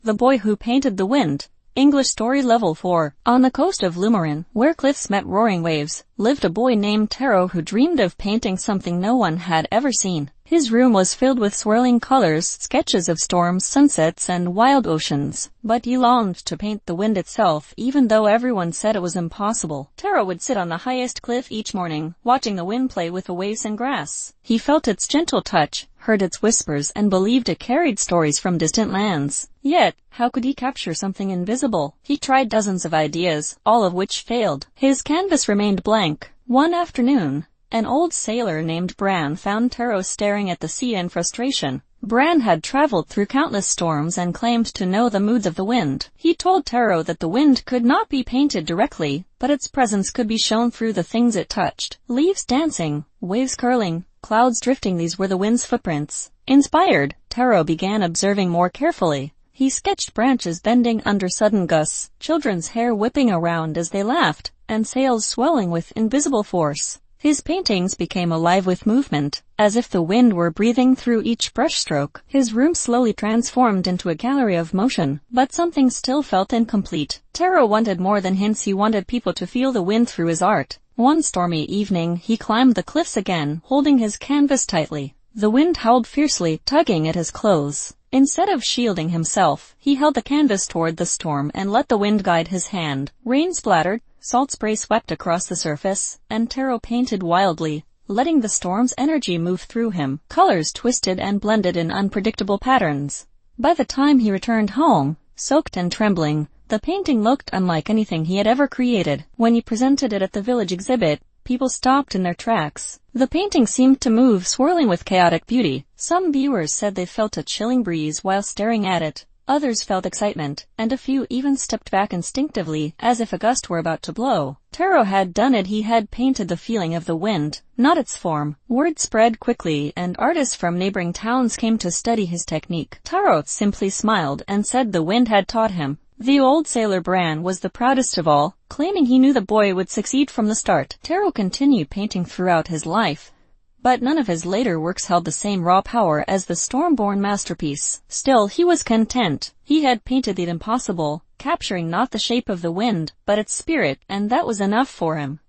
The Boy Who Painted the Wind. English Story Level 4. On the coast of Lumarin, where cliffs met roaring waves, lived a boy named Taro who dreamed of painting something no one had ever seen. His room was filled with swirling colors, sketches of storms, sunsets, and wild oceans. But he longed to paint the wind itself, even though everyone said it was impossible. Taro would sit on the highest cliff each morning, watching the wind play with the waves and grass. He felt its gentle touch, heard its whispers, and believed it carried stories from distant lands. Yet, how could he capture something invisible? He tried dozens of ideas, all of which failed. His canvas remained blank. One afternoon, an old sailor named Bran found Taro staring at the sea in frustration. Bran had traveled through countless storms and claimed to know the moods of the wind. He told Taro that the wind could not be painted directly, but its presence could be shown through the things it touched. Leaves dancing, waves curling, clouds drifting, these were the wind's footprints. Inspired, Taro began observing more carefully. He sketched branches bending under sudden gusts, children's hair whipping around as they laughed, and sails swelling with invisible force. His paintings became alive with movement, as if the wind were breathing through each brushstroke. His room slowly transformed into a gallery of motion, but something still felt incomplete. Taro wanted more than hints. He wanted people to feel the wind through his art. One stormy evening, he climbed the cliffs again, holding his canvas tightly. The wind howled fiercely, tugging at his clothes. Instead of shielding himself, he held the canvas toward the storm and let the wind guide his hand. Rain splattered, salt spray swept across the surface, and Taro painted wildly, letting the storm's energy move through him. Colors twisted and blended in unpredictable patterns. By the time he returned home, soaked and trembling, the painting looked unlike anything he had ever created. When he presented it at the village exhibit, people stopped in their tracks. The painting seemed to move, swirling with chaotic beauty. Some viewers said they felt a chilling breeze while staring at it. Others felt excitement, and a few even stepped back instinctively, as if a gust were about to blow. Taro had done it. He had painted the feeling of the wind, not its form. Word spread quickly, and artists from neighboring towns came to study his technique. Taro simply smiled and said the wind had taught him. The old sailor Bran was the proudest of all, claiming he knew the boy would succeed from the start. Taro continued painting throughout his life, but none of his later works held the same raw power as the storm-born masterpiece. Still, he was content. He had painted the impossible, capturing not the shape of the wind, but its spirit, and that was enough for him.